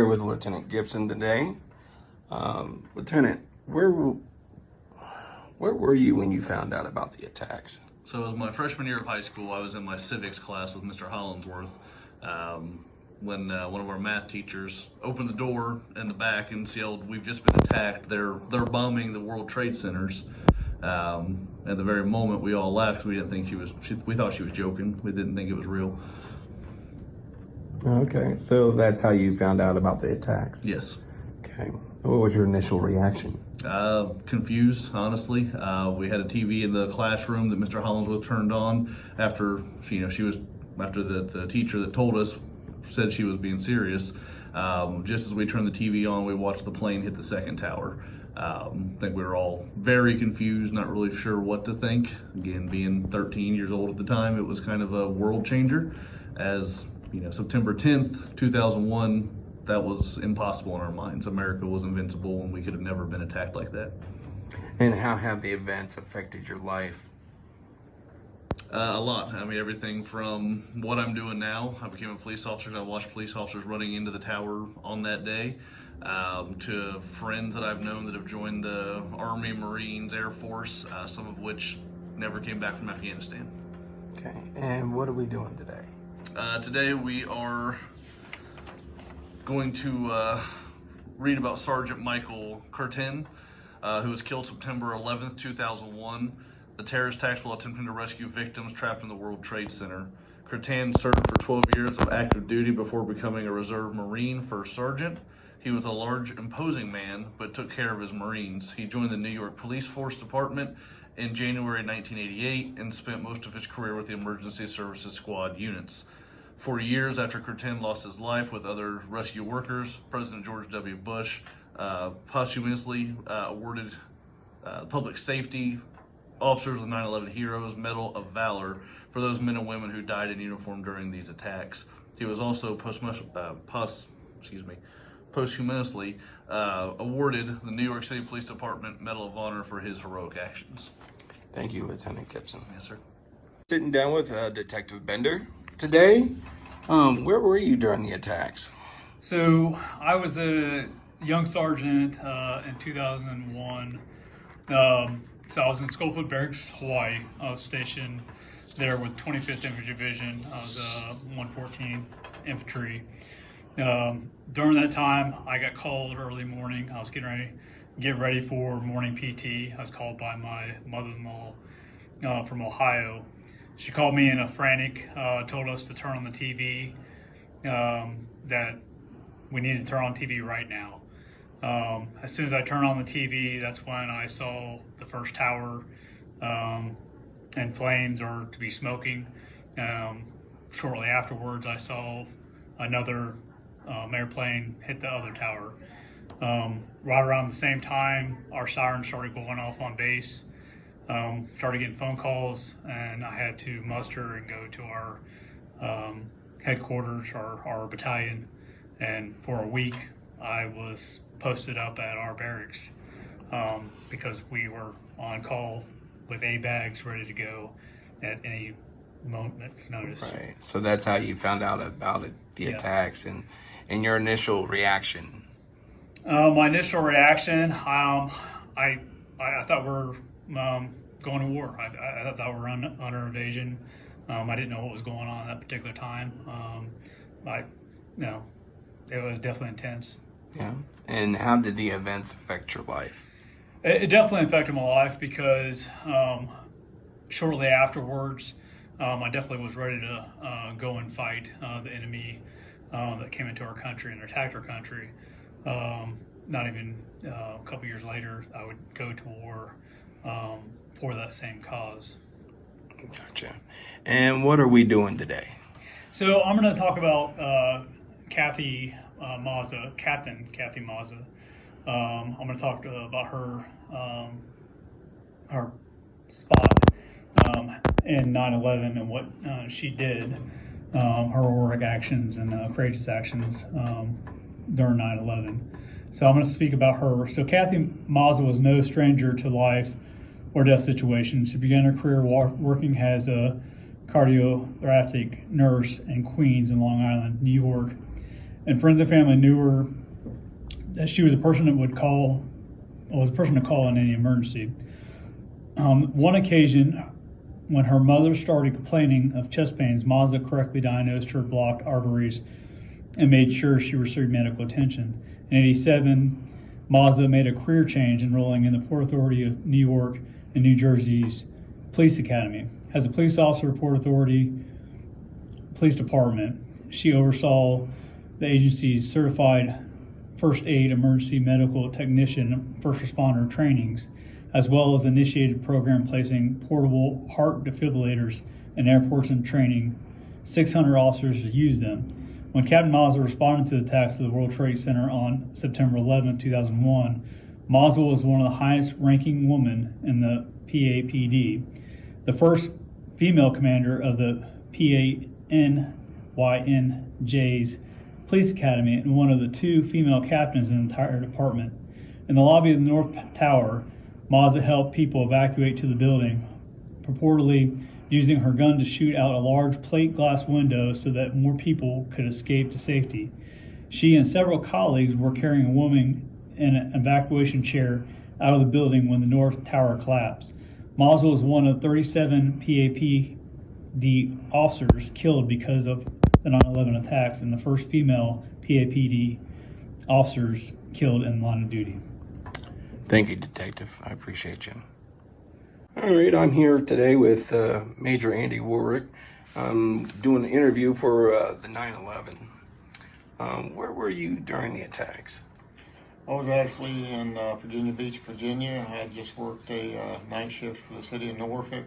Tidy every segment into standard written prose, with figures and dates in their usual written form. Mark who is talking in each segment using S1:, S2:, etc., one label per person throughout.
S1: here with Lieutenant Gibson today. Lieutenant, where were you when you found out about the attacks?
S2: So it was my freshman year of high school. I was in my civics class with Mr. Hollingsworth when one of our math teachers opened the door in the back and yelled, "We've just been attacked. They're bombing the World Trade Centers." At the very moment, we all laughed. We didn't think we thought she was joking. We didn't think it was real.
S1: Okay, so that's how you found out about the attacks?
S2: Yes.
S1: Okay. What was your initial reaction?
S2: Confused, honestly. We had a TV in the classroom that Mr. Hollingsworth turned on after the teacher that told us said she was being serious. Just as we turned the TV on, we watched the plane hit the second tower. I think we were all very confused, not really sure what to think. Again, being 13 years old at the time, it was kind of a world changer. As September 10th, 2001, that was impossible in our minds. America was invincible and we could have never been attacked like that.
S1: And how have the events affected your life?
S2: A lot. I mean, everything from what I'm doing now. I became a police officer. I watched police officers running into the tower on that day, to friends that I've known that have joined the Army, Marines, Air Force, some of which never came back from Afghanistan.
S1: Okay, and what are we doing today?
S2: Today we are going to read about Sergeant Michael Curtin, who was killed September 11th, 2001. The terrorist attacks while attempting to rescue victims trapped in the World Trade Center. Curtin served for 12 years of active duty before becoming a reserve Marine first sergeant. He was a large, imposing man, but took care of his Marines. He joined the New York Police Force Department in January 1988 and spent most of his career with the Emergency Services Squad units. 40 years after Curtin lost his life with other rescue workers, President George W. Bush posthumously awarded public safety officers of the 9/11 Heroes Medal of Valor for those men and women who died in uniform during these attacks. He was also posthumously awarded the New York City Police Department Medal of Honor for his heroic actions.
S1: Thank you, Lieutenant Gibson.
S2: Yes, sir.
S1: Sitting down with Detective Bender today. Where were you during the attacks?
S3: So I was a young sergeant in 2001. So I was in Schofield Barracks, Hawaii. I was stationed there with 25th Infantry Division. I was 114 Infantry. During that time, I got called early morning. I was getting ready for morning PT. I was called by my mother-in-law from Ohio. She called me in a frantic, told us to turn on the TV, that we needed to turn on TV right now. As soon as I turned on the TV, that's when I saw the first tower in flames or to be smoking. Shortly afterwards, I saw another airplane hit the other tower. Right around the same time, our sirens started going off on base. Started getting phone calls, and I had to muster and go to our headquarters, our battalion. And for a week, I was posted up at our barracks because we were on call with A-bags ready to go at any moment's notice.
S1: Right. So that's how you found out about it, the attacks, and your initial reaction.
S3: My initial reaction, I thought we're going to war. I thought we were under invasion. I didn't know what was going on at that particular time. It was definitely intense.
S1: Yeah. And how did the events affect your life?
S3: It definitely affected my life because shortly afterwards, I definitely was ready to go and fight the enemy that came into our country and attacked our country. Not even a couple years later, I would go to war for that same cause.
S1: Gotcha. And what are we doing today?
S3: So I'm going to talk about Kathy Mazza, Captain Kathy Mazza. I'm going to talk about her spot in 9/11 and what she did, her heroic actions and courageous actions during 9/11. So I'm going to speak about her. So Kathy Mazza was no stranger to life or death situations. She began her career working as a cardiothoracic nurse in Queens in Long Island, New York. and friends and family knew her, that she was a person that would call, was a person to call in any emergency. On one occasion, when her mother started complaining of chest pains, Mazda correctly diagnosed her blocked arteries and made sure she received medical attention. In 87, Mazda made a career change, enrolling in the Port Authority of New York and New Jersey's Police Academy. As a police officer, Port Authority Police Department, she oversaw the agency's certified first aid, emergency medical technician, first responder trainings, as well as initiated program placing portable heart defibrillators in airports and training 600 officers to use them. When Captain Mazza responded to the attacks of the World Trade Center on September 11, 2001, Mazza was one of the highest ranking women in the PAPD, the first female commander of the PANYNJ's Police Academy, and one of the 2 female captains in the entire department. In the lobby of the North Tower, Mazza helped people evacuate to the building, purportedly using her gun to shoot out a large plate glass window so that more people could escape to safety. She and several colleagues were carrying a woman in an evacuation chair out of the building when the North Tower collapsed. Mazza was one of 37 PAPD officers killed because of the 9/11 attacks, and the first female PAPD officers killed in line of duty.
S1: Thank you, Detective. I appreciate you. All right, I'm here today with Major Andy Warwick. I'm doing an interview for the 9/11. Where were you during the attacks?
S4: I was actually in Virginia Beach, Virginia. I had just worked a night shift for the city of Norfolk,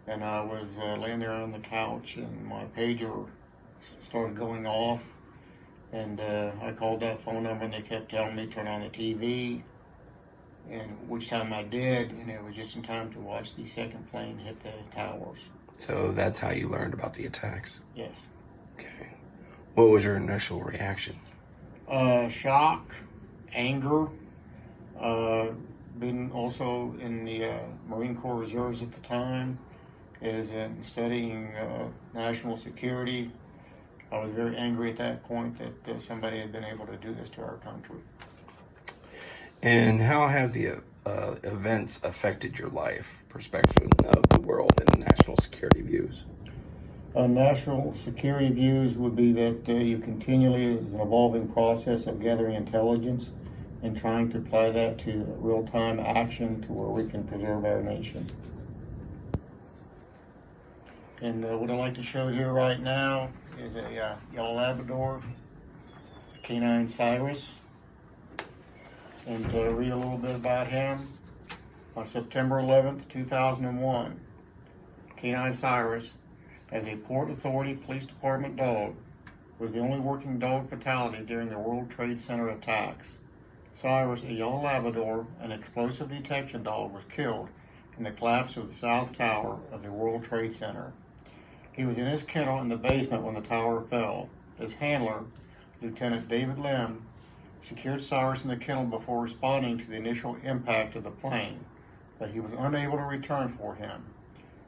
S4: and I was laying there on the couch, and my pager started going off, and I called that phone number, and they kept telling me turn on the TV, and which time I did, and it was just in time to watch the second plane hit the towers.
S1: So that's how you learned about the attacks.
S4: Yes.
S1: Okay. What was your initial reaction?
S4: Shock, anger. Been also in the Marine Corps Reserves at the time, is in studying national security. I was very angry at that point that somebody had been able to do this to our country.
S1: And how has the events affected your life, perspective of the world, and national security views?
S4: National security views would be that you continually, is an evolving process of gathering intelligence and trying to apply that to real-time action to where we can preserve our nation. And what I'd like to show here right now is a yellow Labrador, Canine Cyrus. And to read a little bit about him, on September 11th, 2001, Canine Cyrus, as a Port Authority Police Department dog, was the only working dog fatality during the World Trade Center attacks. Cyrus, a yellow Labrador, an explosive detection dog, was killed in the collapse of the South Tower of the World Trade Center. He was in his kennel in the basement when the tower fell. His handler, Lieutenant David Lim, secured Cyrus in the kennel before responding to the initial impact of the plane, but he was unable to return for him.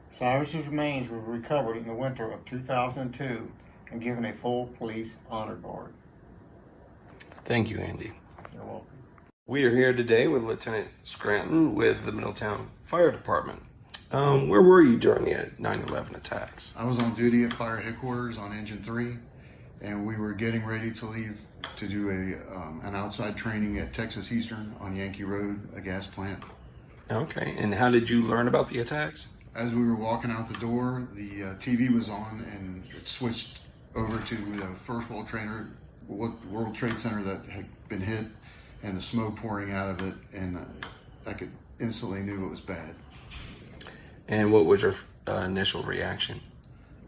S4: Cyrus's remains were recovered in the winter of 2002 and given a full police honor guard.
S1: Thank you, Andy.
S4: You're welcome.
S1: We are here today with Lieutenant Scranton with the Middletown Fire Department. Where were you during the 9/11 attacks?
S5: I was on duty at Fire Headquarters on Engine 3, and we were getting ready to leave to do an outside training at Texas Eastern on Yankee Road, a gas plant.
S1: Okay, and how did you learn about the attacks?
S5: As we were walking out the door, the TV was on, and it switched over to the first World Trade Center that had been hit, and the smoke pouring out of it, and I could instantly knew it was bad.
S1: And what was your initial reaction?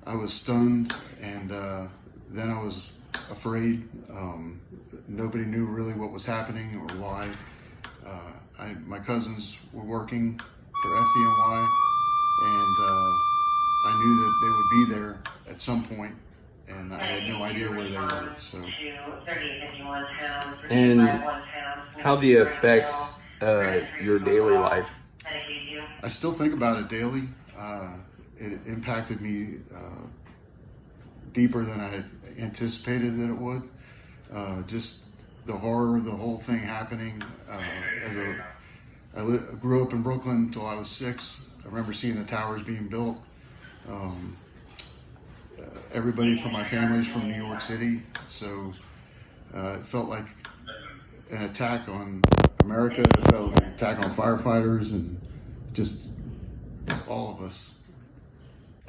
S5: I was stunned, and then I was afraid. Nobody knew really what was happening or why. My cousins were working for FDNY, and I knew that they would be there at some point, and I had no idea where they were. So.
S1: And how do you affect your daily life?
S5: I still think about it daily. It impacted me deeper than I had anticipated that it would. just the horror of the whole thing happening. Grew up in Brooklyn until I was 6. I remember seeing the towers being built. Everybody from my family is from New York City, so it felt like an attack on America. It felt like an attack on firefighters and just all of us.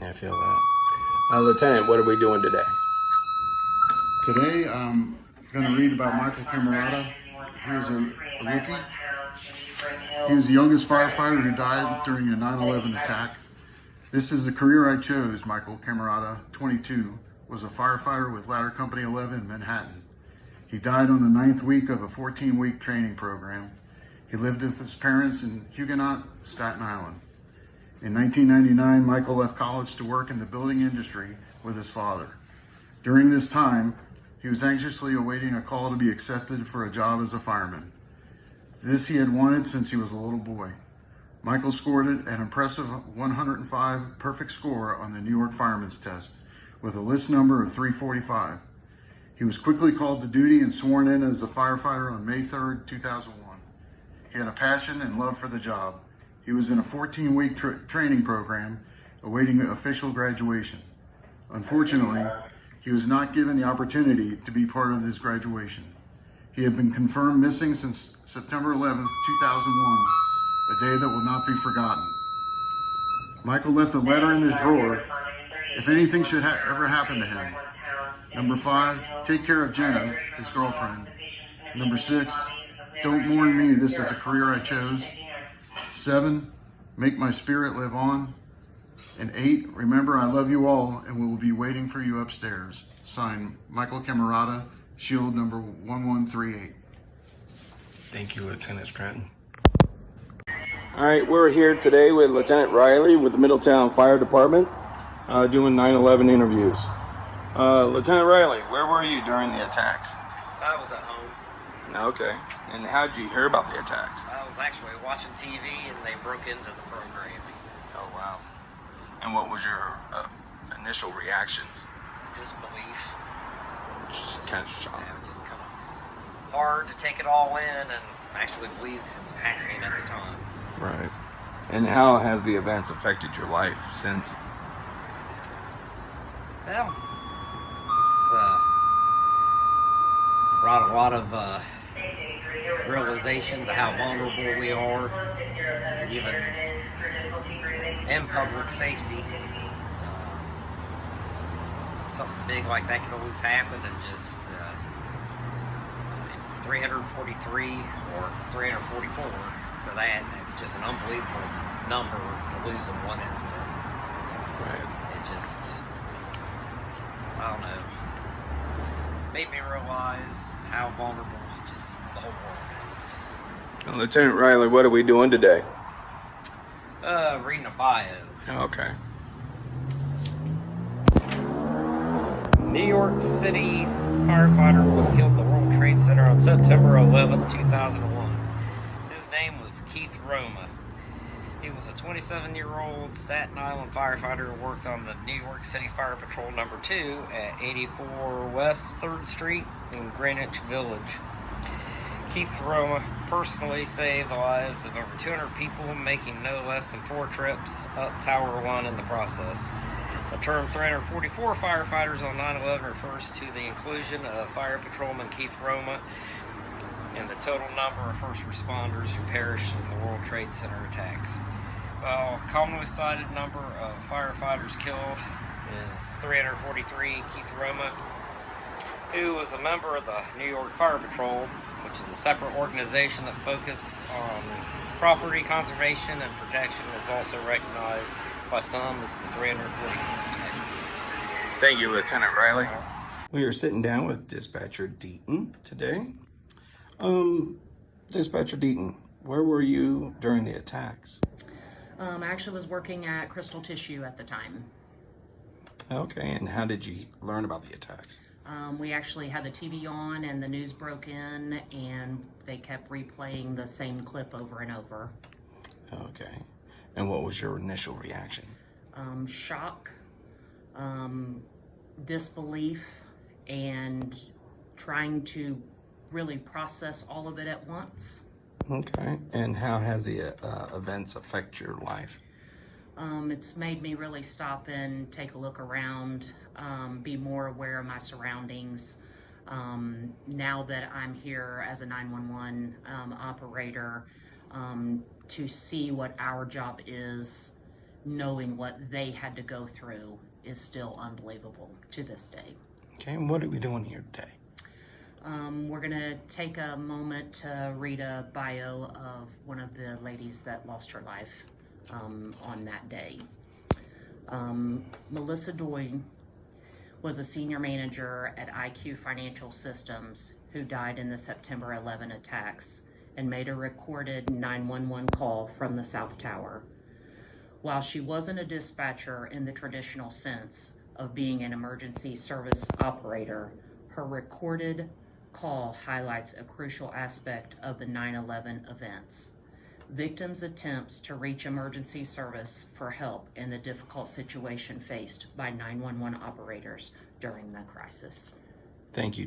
S1: I feel that. Lieutenant, what are we doing today?
S5: Today, I'm going to read about Michael Camerata. He was a rookie. He was the youngest firefighter who died during a 9/11 attack. This is the career I chose. Michael Camerata, 22, was a firefighter with Ladder Company 11 in Manhattan. He died on the 9th week of a 14-week training program. He lived with his parents in Huguenot, Staten Island. In 1999, Michael left college to work in the building industry with his father. During this time, he was anxiously awaiting a call to be accepted for a job as a fireman. This he had wanted since he was a little boy. Michael scored an impressive 105 perfect score on the New York Fireman's Test with a list number of 345. He was quickly called to duty and sworn in as a firefighter on May 3rd, 2001. He had a passion and love for the job. He was in a 14-week training program awaiting official graduation. Unfortunately, he was not given the opportunity to be part of this graduation. He had been confirmed missing since September 11th, 2001, a day that will not be forgotten. Michael left a letter in his drawer if anything should ever happen to him. Number 5, take care of Jenna, his girlfriend. Number 6, don't mourn me, this is a career I chose. 7, make my spirit live on. And 8, remember I love you all and will be waiting for you upstairs. Signed, Michael Camerata, Shield number 1138.
S1: Thank you, Lieutenant Scranton. All right, we're here today with Lieutenant Riley with the Middletown Fire Department doing 9/11 interviews. Lieutenant Riley, where were you during the attacks?
S6: I was at home.
S1: Okay. And how did you hear about the attacks?
S6: I was actually watching TV and they broke into the programming.
S1: Oh, wow. And what was your initial reactions?
S6: Disbelief.
S1: Just kind of shocked.
S6: Yeah, just kind of hard to take it all in and actually believe it was happening at the time.
S1: Right. And how has the events affected your life since?
S6: Well, it's brought a lot of realization to how vulnerable we are, even in public safety. Something big like that could always happen, and just 343 or 344 to that's just an unbelievable number to lose in one incident.
S1: Right.
S6: It just, I don't know, made me realize how vulnerable just the whole world is.
S1: And Lieutenant Riley, what are we doing today?
S6: Reading a bio.
S1: Okay.
S6: New York City firefighter was killed at the World Trade Center on September 11, 2001. His name was Keith Roma. He was a 27-year-old Staten Island firefighter who worked on the New York City Fire Patrol No. 2 at 84 West 3rd Street in Greenwich Village. Keith Roma personally saved the lives of over 200 people, making no less than 4 trips up Tower 1 in the process. The term 344 firefighters on 9/11 refers to the inclusion of Fire Patrolman Keith Roma in the total number of first responders who perished in the World Trade Center attacks. Well, commonly cited number of firefighters killed is 343. Keith Roma, who was a member of the New York Fire Patrol, which is a separate organization that focuses on property conservation and protection, is also recognized by some as the 344.
S1: Thank you, Lieutenant Riley. We are sitting down with Dispatcher Deaton today. Dispatcher Deaton, where were you during the attacks?
S7: I actually was working at Crystal Tissue at the time.
S1: Okay, and how did you learn about the attacks?
S7: We actually had the TV on and the news broke in and they kept replaying the same clip over and over.
S1: Okay, and what was your initial reaction?
S7: Shock, disbelief, and trying to really process all of it at once.
S1: Okay. And how has the events affect your life?
S7: It's made me really stop and take a look around, be more aware of my surroundings. Now that I'm here as a 911 operator, to see what our job is, knowing what they had to go through, is still unbelievable to this day.
S1: Okay. And what are we doing here today?
S7: We're going to take a moment to read a bio of one of the ladies that lost her life on that day. Melissa Doyle was a senior manager at IQ Financial Systems who died in the September 11 attacks and made a recorded 911 call from the South Tower. While she wasn't a dispatcher in the traditional sense of being an emergency service operator, her recorded call highlights a crucial aspect of the 9/11 events. Victims' attempts to reach emergency service for help in the difficult situation faced by 911 operators during the crisis.
S1: Thank you,